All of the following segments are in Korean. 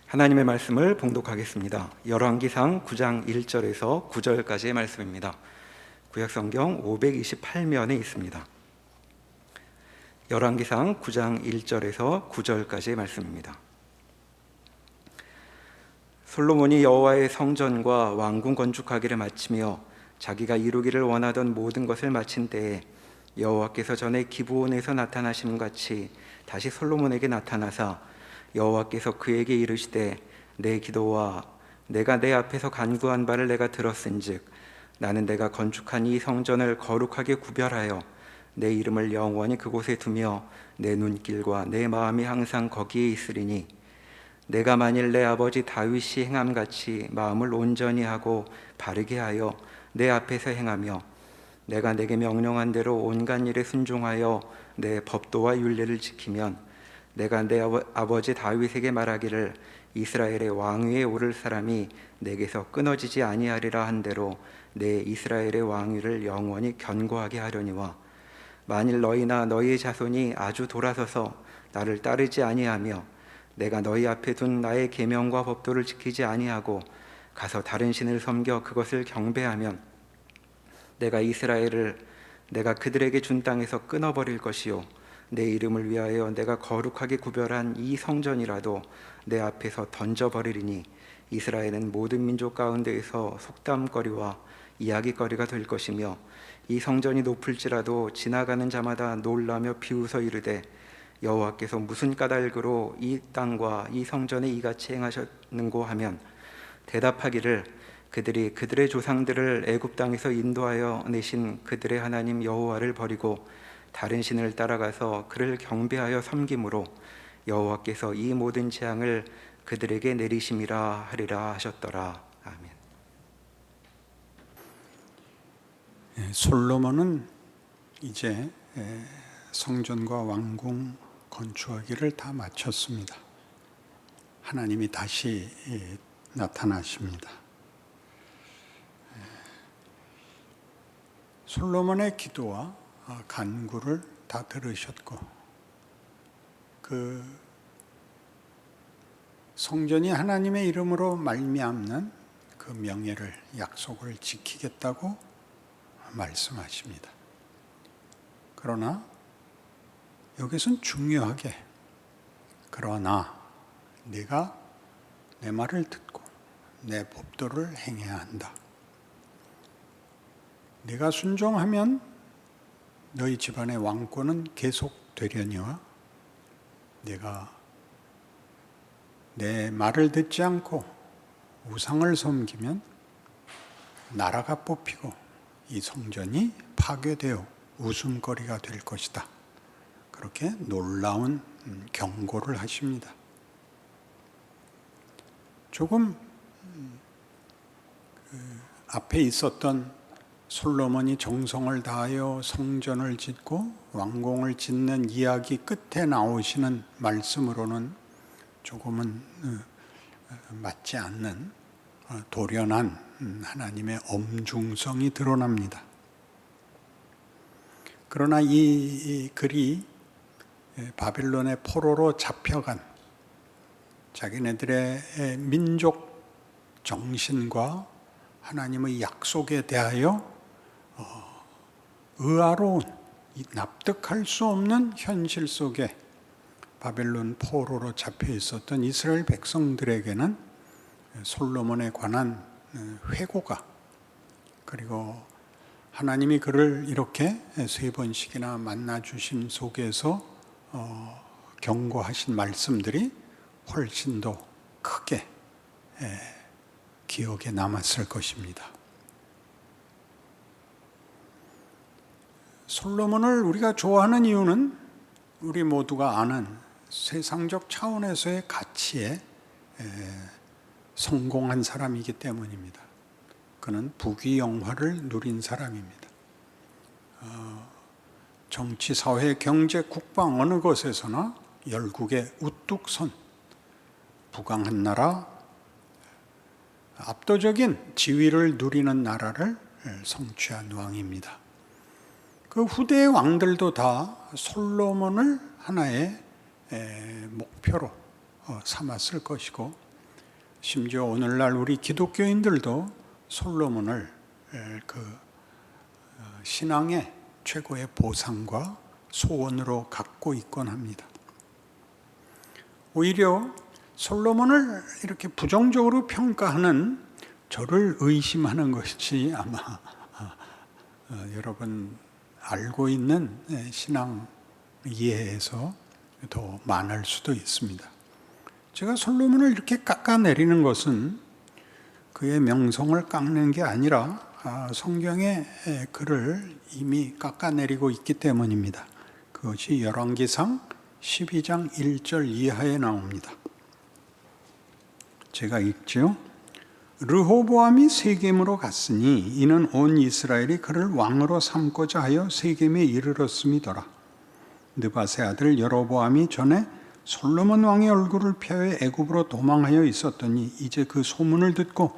하나님의 말씀을 봉독하겠습니다. 열왕기상 9장 1절에서 9절까지의 말씀입니다. 구약성경 528면에 있습니다. 열왕기상 9장 1절에서 9절까지의 말씀입니다. 솔로몬이 여호와의 성전과 왕궁 건축하기를 마치며 자기가 이루기를 원하던 모든 것을 마친 때에 여호와께서 전에 기브온에서 나타나심 같이 다시 솔로몬에게 나타나사 여호와께서 그에게 이르시되 내 기도와 내가 내 앞에서 간구한 바를 내가 들었은즉 나는 내가 건축한 이 성전을 거룩하게 구별하여 내 이름을 영원히 그곳에 두며 내 눈길과 내 마음이 항상 거기에 있으리니 내가 만일 내 아버지 다윗이 행함같이 마음을 온전히 하고 바르게 하여 내 앞에서 행하며 내가 내게 명령한 대로 온갖 일에 순종하여 내 법도와 율례를 지키면 내가 내 아버지 다윗에게 말하기를 이스라엘의 왕위에 오를 사람이 내게서 끊어지지 아니하리라 한 대로 내 이스라엘의 왕위를 영원히 견고하게 하려니와 만일 너희나 너희의 자손이 아주 돌아서서 나를 따르지 아니하며 내가 너희 앞에 둔 나의 계명과 법도를 지키지 아니하고 가서 다른 신을 섬겨 그것을 경배하면 내가 이스라엘을 내가 그들에게 준 땅에서 끊어버릴 것이요 내 이름을 위하여 내가 거룩하게 구별한 이 성전이라도 내 앞에서 던져버리리니 이스라엘은 모든 민족 가운데에서 속담거리와 이야기거리가 될 것이며 이 성전이 높을지라도 지나가는 자마다 놀라며 비웃어 이르되 여호와께서 무슨 까닭으로 이 땅과 이 성전에 이같이 행하셨는고 하면 대답하기를 그들이 그들의 조상들을 애굽 땅에서 인도하여 내신 그들의 하나님 여호와를 버리고 다른 신을 따라가서 그를 경배하여 섬김으로 여호와께서 이 모든 재앙을 그들에게 내리심이라 하리라 하셨더라. 아멘. 솔로몬은 이제 성전과 왕궁 건축하기를 다 마쳤습니다. 하나님이 다시 나타나십니다. 솔로몬의 기도와 간구를 다 들으셨고 그 성전이 하나님의 이름으로 말미암는 그 명예를 약속을 지키겠다고 말씀하십니다. 그러나 여기서는 중요하게 그러나 네가 내 말을 듣고 내 법도를 행해야 한다. 네가 순종하면 너희 집안의 왕권은 계속되려니와 네가 내 말을 듣지 않고 우상을 섬기면 나라가 뽑히고 이 성전이 파괴되어 웃음거리가 될 것이다. 그렇게 놀라운 경고를 하십니다. 조금 앞에 있었던 솔로몬이 정성을 다하여 성전을 짓고 왕궁을 짓는 이야기 끝에 나오시는 말씀으로는 조금은 맞지 않는 돌연한 하나님의 엄중성이 드러납니다. 그러나 이 글이 바빌론의 포로로 잡혀간 자기네들의 민족 정신과 하나님의 약속에 대하여 의아로운 납득할 수 없는 현실 속에 바벨론 포로로 잡혀 있었던 이스라엘 백성들에게는 솔로몬에 관한 회고가 그리고 하나님이 그를 이렇게 3번씩이나 만나 주신 속에서 경고하신 말씀들이 훨씬 더 크게 기억에 남았을 것입니다. 솔로몬을 우리가 좋아하는 이유는 우리 모두가 아는 세상적 차원에서의 가치에 성공한 사람이기 때문입니다. 그는 부귀영화를 누린 사람입니다. 정치, 사회, 경제, 국방 어느 것에서나 열국의 우뚝 선, 부강한 나라, 압도적인 지위를 누리는 나라를 성취한 왕입니다. 그 후대의 왕들도 다 솔로몬을 하나의 목표로 삼았을 것이고 심지어 오늘날 우리 기독교인들도 솔로몬을 신앙의 최고의 보상과 소원으로 갖고 있곤 합니다. 오히려 솔로몬을 이렇게 부정적으로 평가하는 저를 의심하는 것이 아마 여러분 알고 있는 신앙 이해에서 더 많을 수도 있습니다. 제가 솔로몬을 이렇게 깎아내리는 것은 그의 명성을 깎는 게 아니라 성경에 그를 이미 깎아내리고 있기 때문입니다. 그것이 열왕기상 12장 1절 이하에 나옵니다. 제가 읽지요. 르호보암이 세겜으로 갔으니 이는 온 이스라엘이 그를 왕으로 삼고자 하여 세겜에 이르렀음이더라. 느밧의 아들 여로보암이 전에 솔로몬 왕의 얼굴을 피하여 애굽으로 도망하여 있었더니 이제 그 소문을 듣고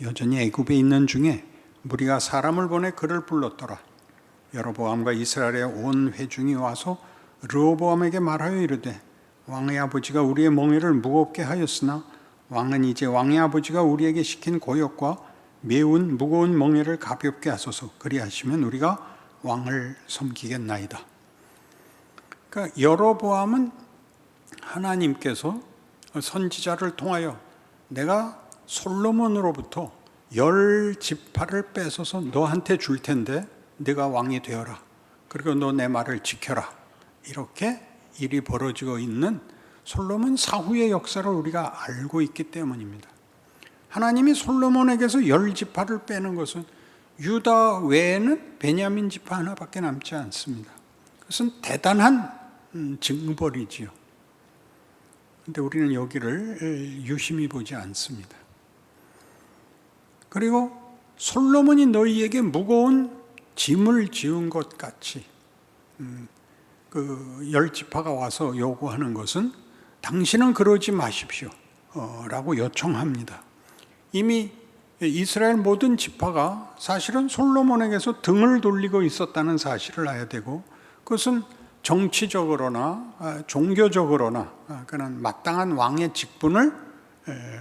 여전히 애굽에 있는 중에 무리가 사람을 보내 그를 불렀더라. 여로보암과 이스라엘의 온 회중이 와서 르호보암에게 말하여 이르되 왕의 아버지가 우리의 멍에를 무겁게 하였으나 왕은 이제 왕의 아버지가 우리에게 시킨 고역과 매운 무거운 멍에를 가볍게 하소서. 그리하시면 우리가 왕을 섬기겠나이다. 그러니까 여로보암은 하나님께서 선지자를 통하여 내가 솔로몬으로부터 10지파를 뺏어서 너한테 줄 텐데 네가 왕이 되어라. 그리고 너 내 말을 지켜라. 이렇게 일이 벌어지고 있는 솔로몬 사후의 역사를 우리가 알고 있기 때문입니다. 하나님이 솔로몬에게서 10지파를 빼는 것은 유다 외에는 베냐민 지파 하나밖에 남지 않습니다. 그것은 대단한 징벌이지요. 그런데 우리는 여기를 유심히 보지 않습니다. 그리고 솔로몬이 너희에게 무거운 짐을 지은 것 같이 그 10지파가 와서 요구하는 것은 당신은 그러지 마십시오 라고 요청합니다. 이미 이스라엘 모든 지파가 사실은 솔로몬에게서 등을 돌리고 있었다는 사실을 알아야 되고 그것은 정치적으로나 종교적으로나 그는 마땅한 왕의 직분을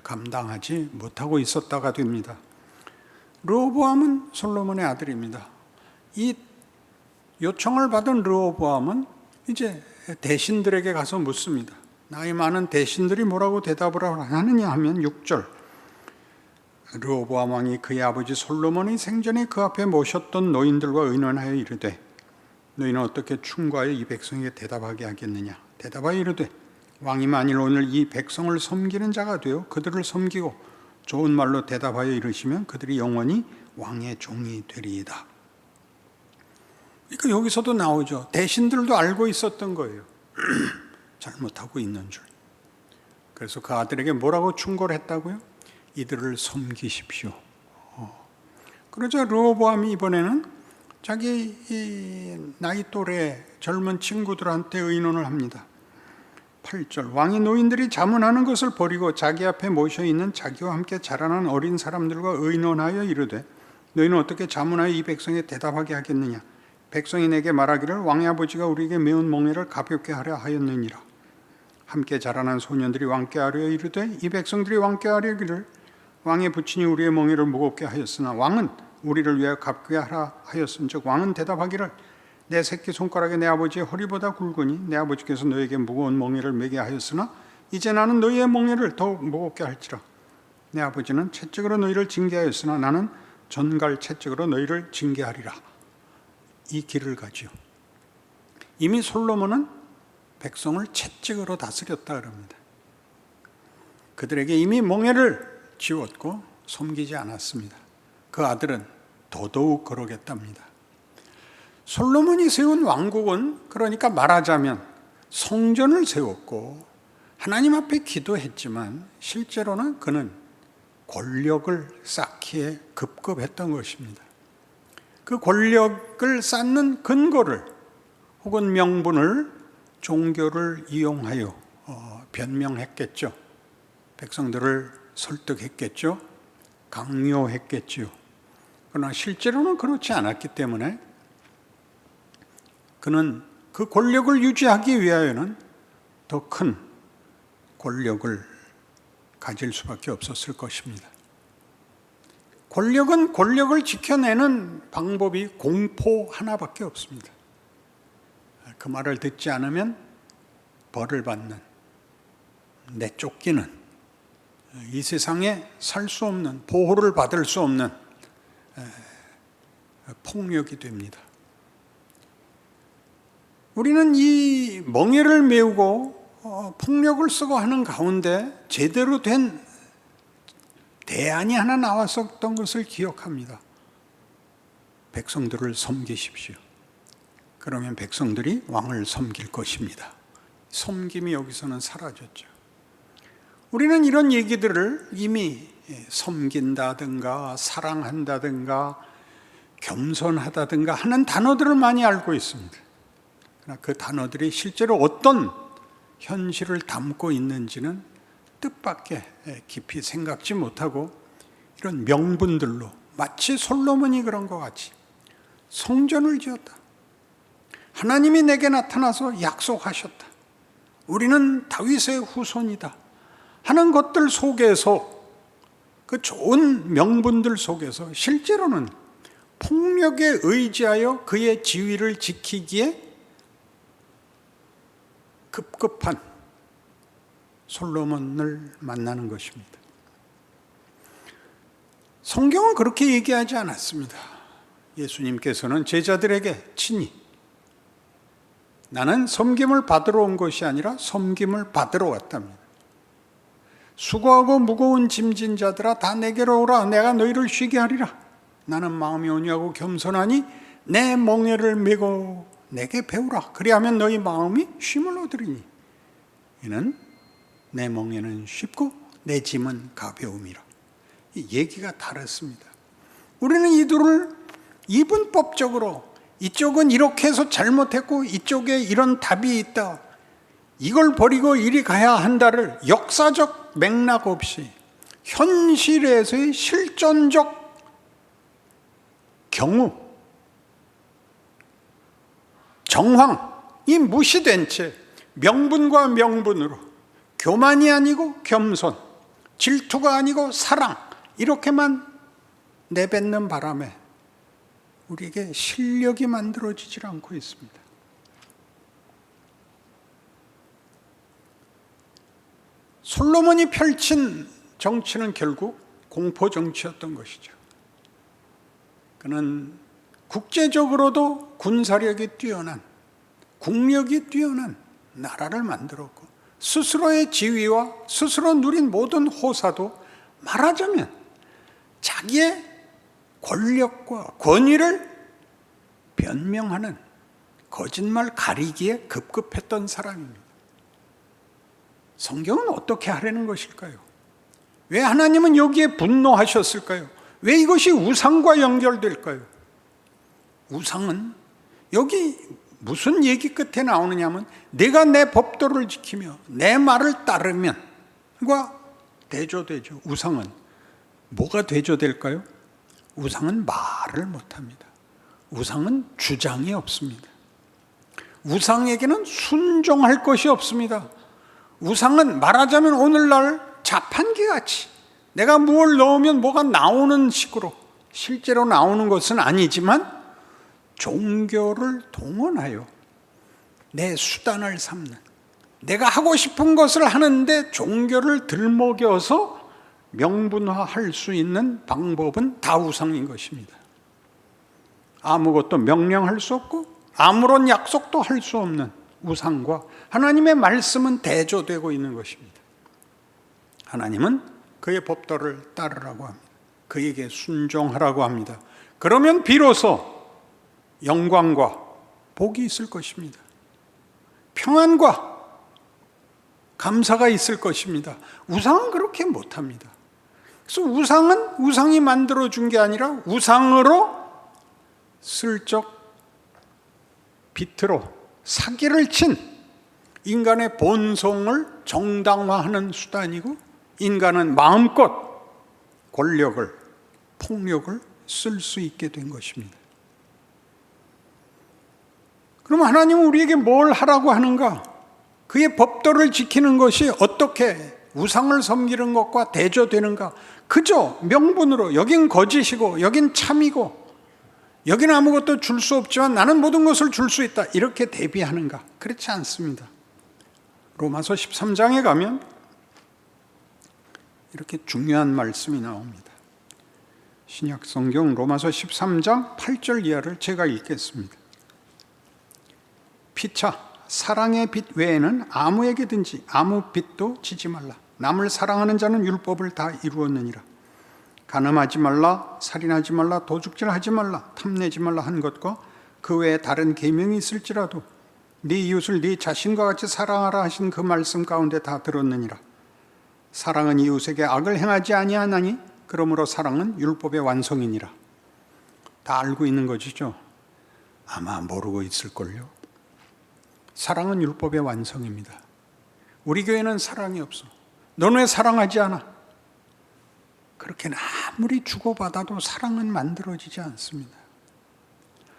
감당하지 못하고 있었다가 됩니다. 르호보암은 솔로몬의 아들입니다. 이 요청을 받은 르호보암은 이제 대신들에게 가서 묻습니다. 나이 많은 대신들이 뭐라고 대답을 하느냐 하면 6절 르호보암 왕이 그의 아버지 솔로몬이 생전에 그 앞에 모셨던 노인들과 의논하여 이르되 너희는 어떻게 충고하여 이 백성에게 대답하게 하겠느냐. 대답하여 이르되 왕이 만일 오늘 이 백성을 섬기는 자가 되어 그들을 섬기고 좋은 말로 대답하여 이르시면 그들이 영원히 왕의 종이 되리이다. 그러니까 여기서도 나오죠. 대신들도 알고 있었던 거예요. 잘못하고 있는 줄. 그래서 그 아들에게 뭐라고 충고를 했다고요? 이들을 섬기십시오. 그러자 르호보암이 이번에는 자기 이 나이 또래 젊은 친구들한테 의논을 합니다. 8절 왕이 노인들이 자문하는 것을 버리고 자기 앞에 모셔있는 자기와 함께 자라난 어린 사람들과 의논하여 이르되 너희는 어떻게 자문하여 이 백성에 대답하게 하겠느냐. 백성이 내게 말하기를 왕의 아버지가 우리에게 매운 멍에를 가볍게 하려 하였느니라. 함께 자라난 소년들이 왕께 하려 이르되 이 백성들이 왕께 하려기를 왕의 부친이 우리의 멍에를 무겁게 하였으나 왕은 우리를 위하여 가볍게 하라 하였은즉 왕은 대답하기를 내 새끼 손가락에 내 아버지의 허리보다 굵으니 내 아버지께서 너에게 무거운 멍에를 매게 하였으나 이제 나는 너희의 멍에를 더욱 무겁게 할지라. 내 아버지는 채찍으로 너희를 징계하였으나 나는 전갈 채찍으로 너희를 징계하리라. 이 길을 가지요. 이미 솔로몬은 백성을 채찍으로 다스렸다 그럽니다. 그들에게 이미 멍에를 지웠고 섬기지 않았습니다. 그 아들은 더더욱 그러겠답니다. 솔로몬이 세운 왕국은 그러니까 말하자면 성전을 세웠고 하나님 앞에 기도했지만 실제로는 그는 권력을 쌓기에 급급했던 것입니다. 그 권력을 쌓는 근거를 혹은 명분을 종교를 이용하여 변명했겠죠. 백성들을 설득했겠죠. 강요했겠죠. 그러나 실제로는 그렇지 않았기 때문에 그는 그 권력을 유지하기 위하여는 더 큰 권력을 가질 수밖에 없었을 것입니다. 권력은 권력을 지켜내는 방법이 공포 하나밖에 없습니다. 그 말을 듣지 않으면 벌을 받는, 내쫓기는, 이 세상에 살 수 없는, 보호를 받을 수 없는 폭력이 됩니다. 우리는 이 멍에를 메우고 폭력을 쓰고 하는 가운데 제대로 된 대안이 하나 나왔었던 것을 기억합니다. 백성들을 섬기십시오. 그러면 백성들이 왕을 섬길 것입니다. 섬김이 여기서는 사라졌죠. 우리는 이런 얘기들을 이미 섬긴다든가 사랑한다든가 겸손하다든가 하는 단어들을 많이 알고 있습니다. 그러나 그 단어들이 실제로 어떤 현실을 담고 있는지는 뜻밖의 깊이 생각지 못하고 이런 명분들로 마치 솔로몬이 그런 것 같이 성전을 지었다. 하나님이 내게 나타나서 약속하셨다. 우리는 다윗의 후손이다. 하는 것들 속에서 그 좋은 명분들 속에서 실제로는 폭력에 의지하여 그의 지위를 지키기에 급급한 솔로몬을 만나는 것입니다. 성경은 그렇게 얘기하지 않았습니다. 예수님께서는 제자들에게 친히 나는 섬김을 받으러 온 것이 아니라 섬김을 받으러 왔답니다. 수고하고 무거운 짐진 자들아 다 내게로 오라. 내가 너희를 쉬게 하리라. 나는 마음이 온유하고 겸손하니 내 멍에를 메고 내게 배우라. 그리하면 너희 마음이 쉼을 얻으리니 이는 내 멍에는 쉽고 내 짐은 가벼움이라. 이 얘기가 다릅니다. 우리는 이 둘을 이분법적으로 이쪽은 이렇게 해서 잘못했고 이쪽에 이런 답이 있다, 이걸 버리고 이리 가야 한다를 역사적 맥락 없이 현실에서의 실존적 경우, 정황이 무시된 채 명분과 명분으로 교만이 아니고 겸손, 질투가 아니고 사랑 이렇게만 내뱉는 바람에 우리에게 실력이 만들어지질 않고 있습니다. 솔로몬이 펼친 정치는 결국 공포 정치였던 것이죠. 그는 국제적으로도 군사력이 뛰어난, 국력이 뛰어난 나라를 만들었고 스스로의 지위와 스스로 누린 모든 호사도 말하자면 자기의 권력과 권위를 변명하는 거짓말 가리기에 급급했던 사람입니다. 성경은 어떻게 하려는 것일까요? 왜 하나님은 여기에 분노하셨을까요? 왜 이것이 우상과 연결될까요? 우상은 여기 무슨 얘기 끝에 나오느냐면 내가 내 법도를 지키며 내 말을 따르면 과 대조되죠. 우상은 뭐가 대조될까요? 우상은 말을 못합니다. 우상은 주장이 없습니다. 우상에게는 순종할 것이 없습니다. 우상은 말하자면 오늘날 자판기같이 내가 뭘 넣으면 뭐가 나오는 식으로, 실제로 나오는 것은 아니지만 종교를 동원하여 내 수단을 삼는, 내가 하고 싶은 것을 하는데 종교를 들먹여서 명분화할 수 있는 방법은 다 우상인 것입니다. 아무것도 명령할 수 없고 아무런 약속도 할 수 없는 우상과 하나님의 말씀은 대조되고 있는 것입니다. 하나님은 그의 법도를 따르라고 합니다. 그에게 순종하라고 합니다. 그러면 비로소 영광과 복이 있을 것입니다. 평안과 감사가 있을 것입니다. 우상은 그렇게 못합니다. 그래서 우상은 우상이 만들어준 게 아니라 우상으로 슬쩍 비트로 사기를 친 인간의 본성을 정당화하는 수단이고, 인간은 마음껏 권력을, 폭력을 쓸 수 있게 된 것입니다. 그럼 하나님은 우리에게 뭘 하라고 하는가? 그의 법도를 지키는 것이 어떻게 우상을 섬기는 것과 대조되는가? 그저 명분으로 여긴 거짓이고 여긴 참이고 여기는 아무것도 줄 수 없지만 나는 모든 것을 줄 수 있다, 이렇게 대비하는가? 그렇지 않습니다. 로마서 13장에 가면 이렇게 중요한 말씀이 나옵니다. 신약 성경 로마서 13장 8절 이하를 제가 읽겠습니다. 피차 사랑의 빛 외에는 아무에게든지 아무 빛도 지지 말라. 남을 사랑하는 자는 율법을 다 이루었느니라. 간음하지 말라, 살인하지 말라, 도둑질하지 말라, 탐내지 말라 한 것과 그 외에 다른 계명이 있을지라도 네 이웃을 네 자신과 같이 사랑하라 하신 그 말씀 가운데 다 들었느니라. 사랑은 이웃에게 악을 행하지 아니하나니 그러므로 사랑은 율법의 완성이니라. 다 알고 있는 것이죠. 아마 모르고 있을걸요. 사랑은 율법의 완성입니다. 우리 교회는 사랑이 없어. 너는 왜 사랑하지 않아? 그렇게 아무리 주고받아도 사랑은 만들어지지 않습니다.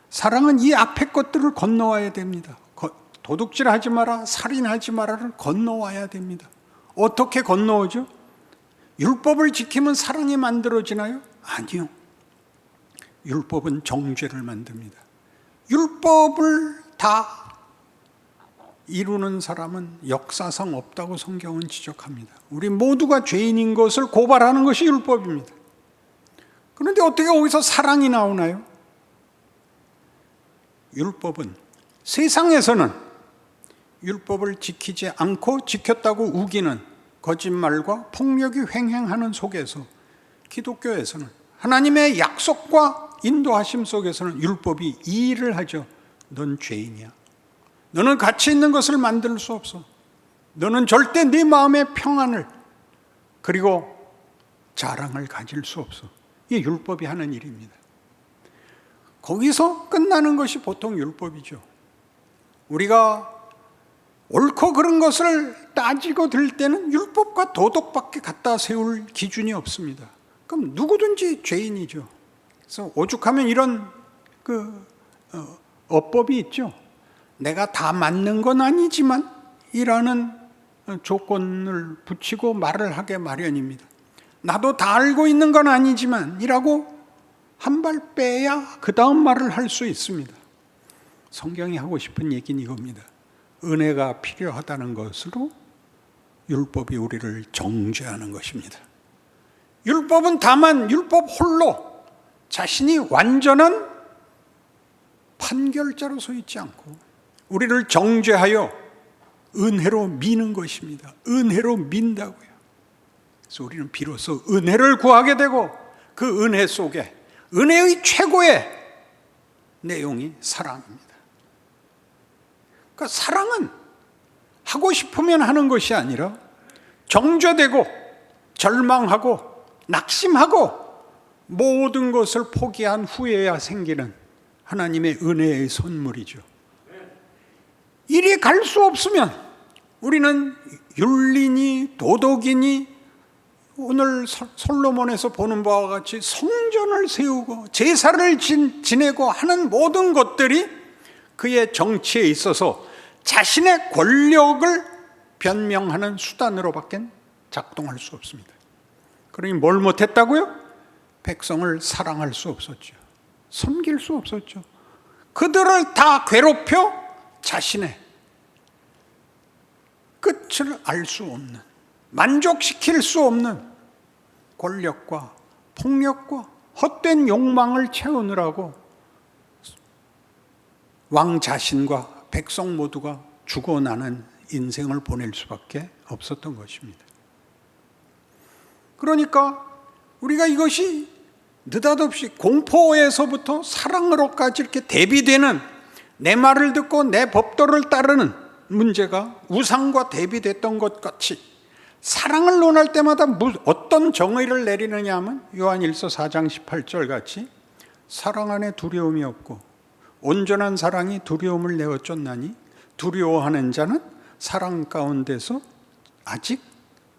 사랑은 이 앞에 것들을 건너와야 됩니다. 도둑질하지 마라, 살인하지 마라를 건너와야 됩니다. 어떻게 건너오죠? 율법을 지키면 사랑이 만들어지나요? 아니요. 율법은 정죄를 만듭니다. 율법을 다 이루는 사람은 역사상 없다고 성경은 지적합니다. 우리 모두가 죄인인 것을 고발하는 것이 율법입니다. 그런데 어떻게 거기서 사랑이 나오나요? 율법은 세상에서는 율법을 지키지 않고 지켰다고 우기는 거짓말과 폭력이 횡행하는 속에서, 기독교에서는 하나님의 약속과 인도하심 속에서는 율법이 이 일을 하죠. 넌 죄인이야. 너는 가치 있는 것을 만들 수 없어. 너는 절대 네 마음의 평안을 그리고 자랑을 가질 수 없어. 이게 율법이 하는 일입니다. 거기서 끝나는 것이 보통 율법이죠. 우리가 옳고 그른 것을 따지고 들 때는 율법과 도덕밖에 갖다 세울 기준이 없습니다. 그럼 누구든지 죄인이죠. 그래서 오죽하면 이런 어법이 있죠. 내가 다 맞는 건 아니지만 이라는 조건을 붙이고 말을 하게 마련입니다. 나도 다 알고 있는 건 아니지만 이라고 한 발 빼야 그 다음 말을 할 수 있습니다. 성경이 하고 싶은 얘기는 이겁니다. 은혜가 필요하다는 것으로 율법이 우리를 정죄하는 것입니다. 율법은 다만 율법 홀로 자신이 완전한 판결자로 서 있지 않고 우리를 정죄하여 은혜로 미는 것입니다. 은혜로 민다고요. 그래서 우리는 비로소 은혜를 구하게 되고 그 은혜 속에 은혜의 최고의 내용이 사랑입니다. 그러니까 사랑은 하고 싶으면 하는 것이 아니라 정죄되고 절망하고 낙심하고 모든 것을 포기한 후에야 생기는 하나님의 은혜의 선물이죠. 이리 갈 수 없으면 우리는 윤리니 도덕이니 오늘 솔로몬에서 보는 바와 같이 성전을 세우고 제사를 지내고 하는 모든 것들이 그의 정치에 있어서 자신의 권력을 변명하는 수단으로밖에 작동할 수 없습니다. 그러니 뭘 못했다고요? 백성을 사랑할 수 없었죠. 섬길 수 없었죠. 그들을 다 괴롭혀 자신의 끝을 알 수 없는, 만족시킬 수 없는 권력과 폭력과 헛된 욕망을 채우느라고 왕 자신과 백성 모두가 죽어나는 인생을 보낼 수밖에 없었던 것입니다. 그러니까 우리가 이것이 느닷없이 공포에서부터 사랑으로까지 이렇게 대비되는, 내 말을 듣고 내 법도를 따르는 문제가 우상과 대비됐던 것 같이 사랑을 논할 때마다 어떤 정의를 내리느냐 하면 요한일서 4장 18절 같이 사랑 안에 두려움이 없고 온전한 사랑이 두려움을 내어 쫓나니 두려워하는 자는 사랑 가운데서 아직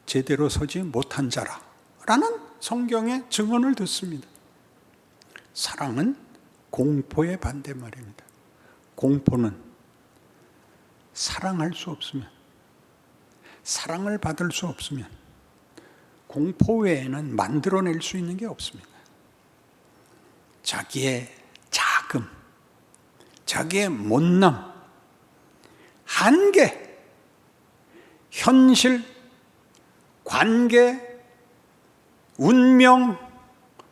제대로 서지 못한 자라 라는 성경의 증언을 듣습니다. 사랑은 공포의 반대말입니다. 공포는 사랑할 수 없으면, 사랑을 받을 수 없으면 공포 외에는 만들어낼 수 있는 게 없습니다. 자기의 자금, 자기의 못남, 한계, 현실, 관계, 운명,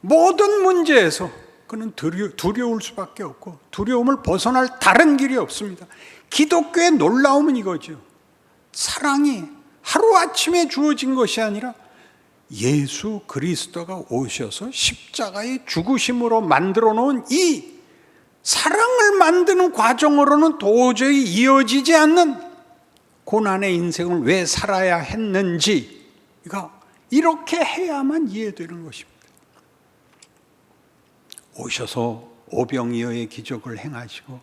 모든 문제에서 그는 두려울 수밖에 없고 두려움을 벗어날 다른 길이 없습니다. 기독교의 놀라움은 이거죠. 사랑이 하루아침에 주어진 것이 아니라 예수 그리스도가 오셔서 십자가의 죽으심으로 만들어 놓은 이 사랑을 만드는 과정으로는 도저히 이어지지 않는 고난의 인생을 왜 살아야 했는지 이렇게 해야만 이해되는 것입니다. 오셔서 오병이어의 기적을 행하시고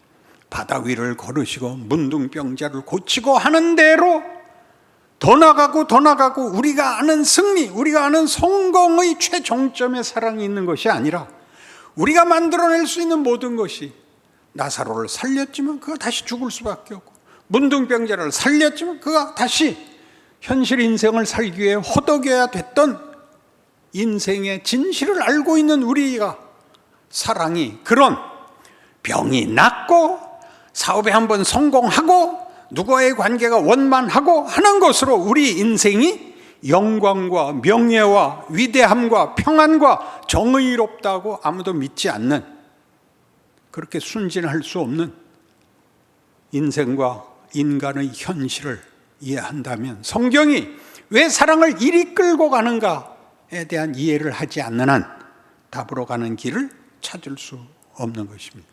바다 위를 걸으시고 문둥병자를 고치고 하는 대로 더 나가고 우리가 아는 승리, 우리가 아는 성공의 최종점에 사랑이 있는 것이 아니라 우리가 만들어낼 수 있는 모든 것이 나사로를 살렸지만 그가 다시 죽을 수밖에 없고 문둥병자를 살렸지만 그가 다시 현실 인생을 살기 위해 허덕여야 됐던 인생의 진실을 알고 있는 우리가 사랑이 그런 병이 낫고 사업에 한번 성공하고 누구와의 관계가 원만하고 하는 것으로 우리 인생이 영광과 명예와 위대함과 평안과 정의롭다고 아무도 믿지 않는, 그렇게 순진할 수 없는 인생과 인간의 현실을 이해한다면 성경이 왜 사랑을 이리 끌고 가는가에 대한 이해를 하지 않는 한 답으로 가는 길을 찾을 수 없는 것입니다.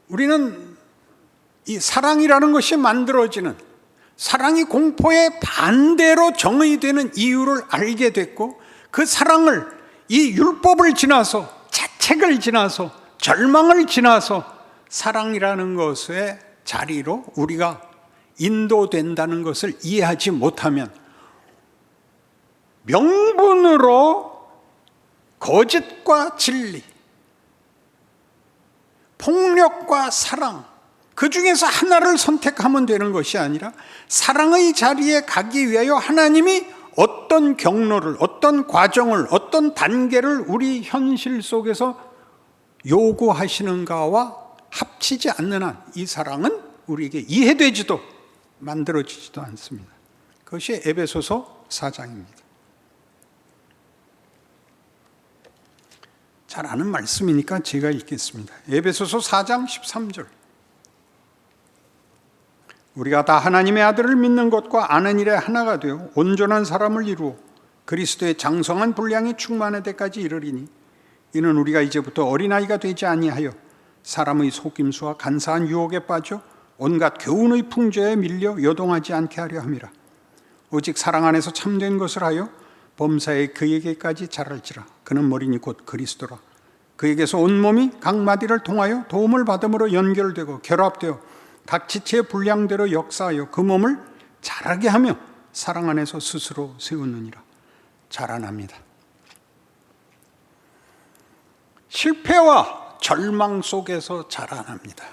우리는 이 사랑이라는 것이 만들어지는, 사랑이 공포의 반대로 정의되는 이유를 알게 됐고, 그 사랑을 이 율법을 지나서, 자책을 지나서, 절망을 지나서 사랑이라는 것의 자리로 우리가 인도된다는 것을 이해하지 못하면 명분으로 거짓과 진리, 폭력과 사랑, 그 중에서 하나를 선택하면 되는 것이 아니라 사랑의 자리에 가기 위하여 하나님이 어떤 경로를, 어떤 과정을, 어떤 단계를 우리 현실 속에서 요구하시는가와 합치지 않는 한 이 사랑은 우리에게 이해되지도 만들어지지도 않습니다. 그것이 에베소서 4장입니다. 잘 아는 말씀이니까 제가 읽겠습니다. 에베소서 4장 13절. 우리가 다 하나님의 아들을 믿는 것과 아는 일에 하나가 되어 온전한 사람을 이루어 그리스도의 장성한 분량이 충만할 때까지 이르리니, 이는 우리가 이제부터 어린아이가 되지 아니하여 사람의 속임수와 간사한 유혹에 빠져 온갖 교훈의 풍조에 밀려 요동하지 않게 하려 함이라. 오직 사랑 안에서 참된 것을 하여 범사에 그에게까지 자랄지라. 그는 머리니 곧 그리스도라. 그에게서 온몸이 각 마디를 통하여 도움을 받음으로 연결되고 결합되어 각 지체의 분량대로 역사하여 그 몸을 자라게 하며 사랑 안에서 스스로 세우느니라. 자라납니다. 실패와 절망 속에서 자라납니다.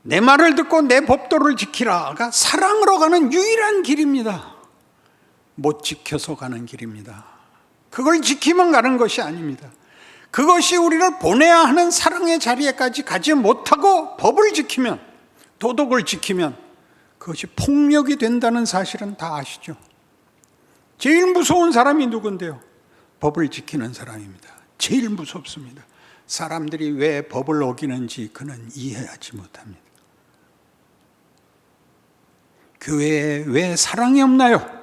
내 말을 듣고 내 법도를 지키라가 사랑으로 가는 유일한 길입니다. 못 지켜서 가는 길입니다. 그걸 지키면 가는 것이 아닙니다. 그것이 우리를 보내야 하는 사랑의 자리에까지 가지 못하고 법을 지키면, 도덕을 지키면 그것이 폭력이 된다는 사실은 다 아시죠? 제일 무서운 사람이 누군데요? 법을 지키는 사람입니다. 제일 무섭습니다. 사람들이 왜 법을 어기는지 그는 이해하지 못합니다. 교회에 왜 사랑이 없나요?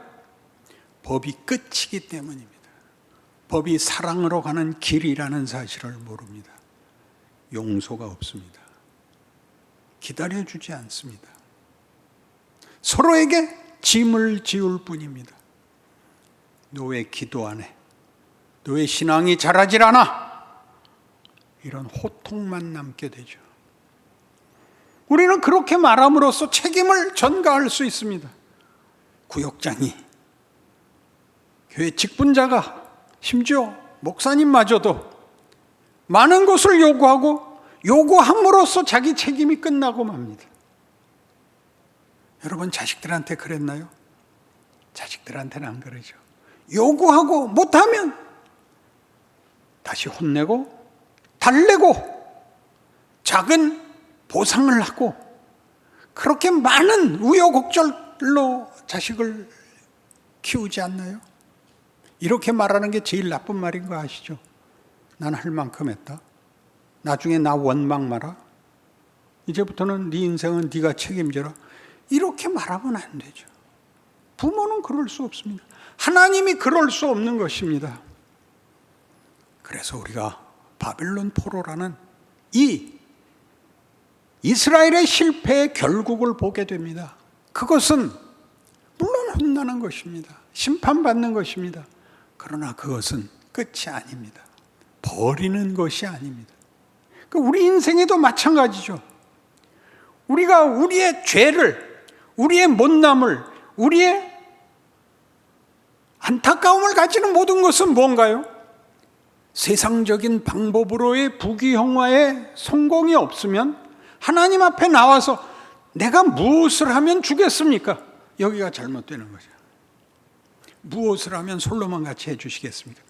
법이 끝이기 때문입니다. 법이 사랑으로 가는 길이라는 사실을 모릅니다. 용서가 없습니다. 기다려주지 않습니다. 서로에게 짐을 지울 뿐입니다. 너 왜 기도 안 해? 너 왜 신앙이 자라질 않아? 이런 호통만 남게 되죠. 우리는 그렇게 말함으로써 책임을 전가할 수 있습니다. 구역장이, 교회 직분자가, 심지어 목사님마저도 많은 것을 요구하고 요구함으로써 자기 책임이 끝나고 맙니다. 여러분 자식들한테 그랬나요? 자식들한테는 안 그러죠. 요구하고 못하면 다시 혼내고 달래고 작은 보상을 하고 그렇게 많은 우여곡절로 자식을 키우지 않나요? 이렇게 말하는 게 제일 나쁜 말인 거 아시죠? 난 할 만큼 했다. 나중에 나 원망 마라. 이제부터는 네 인생은 네가 책임져라. 이렇게 말하면 안 되죠. 부모는 그럴 수 없습니다. 하나님이 그럴 수 없는 것입니다. 그래서 우리가 바빌론 포로라는 이 이스라엘의 실패의 결국을 보게 됩니다. 그것은 물론 혼나는 것입니다. 심판받는 것입니다. 그러나 그것은 끝이 아닙니다. 버리는 것이 아닙니다. 우리 인생에도 마찬가지죠. 우리가 우리의 죄를, 우리의 못남을, 우리의 안타까움을 가지는 모든 것은 뭔가요? 세상적인 방법으로의 부귀영화에 성공이 없으면 하나님 앞에 나와서 내가 무엇을 하면 주겠습니까? 여기가 잘못되는 거죠. 무엇을 하면 솔로몬 같이 해주시겠습니까?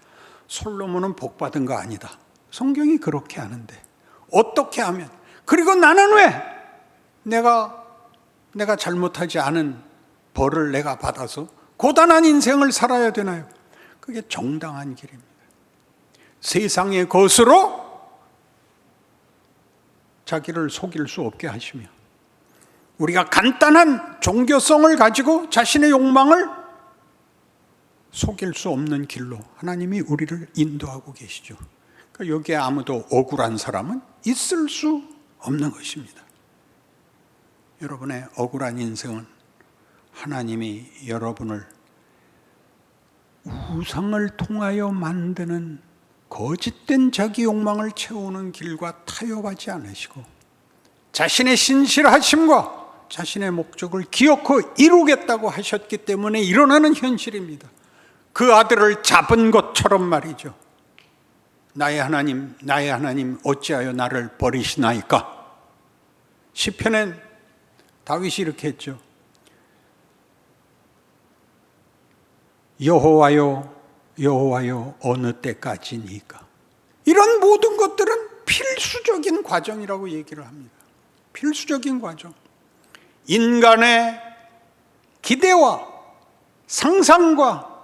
솔로몬은 복받은 거 아니다. 성경이 그렇게 하는데 어떻게 하면? 그리고 나는 왜 내가 잘못하지 않은 벌을 내가 받아서 고단한 인생을 살아야 되나요? 그게 정당한 길입니다. 세상의 것으로 자기를 속일 수 없게 하시며 우리가 간단한 종교성을 가지고 자신의 욕망을 속일 수 없는 길로 하나님이 우리를 인도하고 계시죠. 그러니까 여기에 아무도 억울한 사람은 있을 수 없는 것입니다. 여러분의 억울한 인생은 하나님이 여러분을 우상을 통하여 만드는 거짓된 자기 욕망을 채우는 길과 타협하지 않으시고 자신의 신실하심과 자신의 목적을 기어코 이루겠다고 하셨기 때문에 일어나는 현실입니다. 그 아들을 잡은 것처럼 말이죠. 나의 하나님 어찌하여 나를 버리시나이까? 시편엔 다윗이 이렇게 했죠. 여호와여 어느 때까지니까? 이런 모든 것들은 필수적인 과정이라고 얘기를 합니다. 필수적인 과정. 인간의 기대와 상상과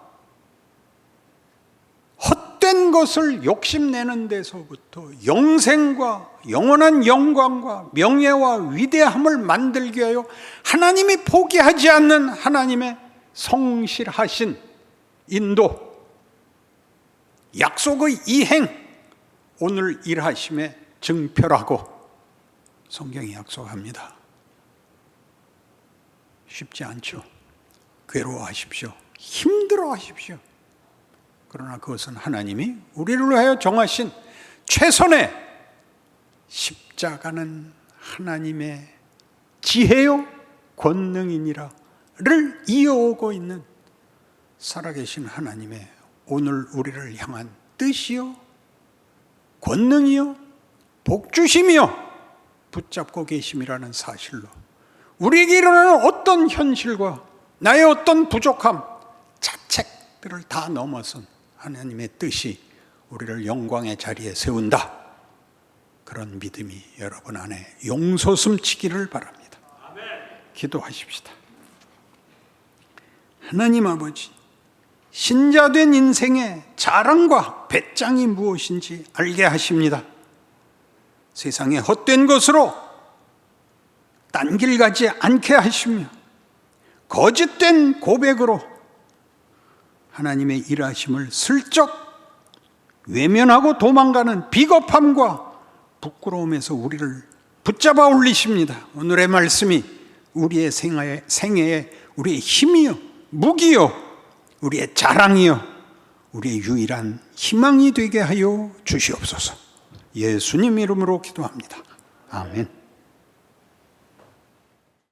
헛된 것을 욕심내는 데서부터 영생과 영원한 영광과 명예와 위대함을 만들기 위하여 하나님이 포기하지 않는 하나님의 성실하신 인도, 약속의 이행, 오늘 일하심에 증표라고 성경이 약속합니다. 쉽지 않죠. 괴로워하십시오. 힘들어하십시오. 그러나 그것은 하나님이 우리를 위하여 정하신 최선의 십자가는 하나님의 지혜요 권능이니라를 이어오고 있는 살아계신 하나님의 오늘 우리를 향한 뜻이요 권능이요 복주심이요 붙잡고 계심이라는 사실로 우리에게 일어나는 어떤 현실과 나의 어떤 부족함, 자책들을 다 넘어선 하나님의 뜻이 우리를 영광의 자리에 세운다. 그런 믿음이 여러분 안에 용솟음치기를 바랍니다. 기도하십시다. 하나님 아버지, 신자된 인생의 자랑과 배짱이 무엇인지 알게 하십니다. 세상의 헛된 것으로 딴 길 가지 않게 하시며 거짓된 고백으로 하나님의 일하심을 슬쩍 외면하고 도망가는 비겁함과 부끄러움에서 우리를 붙잡아 올리십니다. 오늘의 말씀이 우리의 생애에 우리의 힘이요 무기요 우리의 자랑이요 우리의 유일한 희망이 되게 하여 주시옵소서. 예수님 이름으로 기도합니다. 아멘.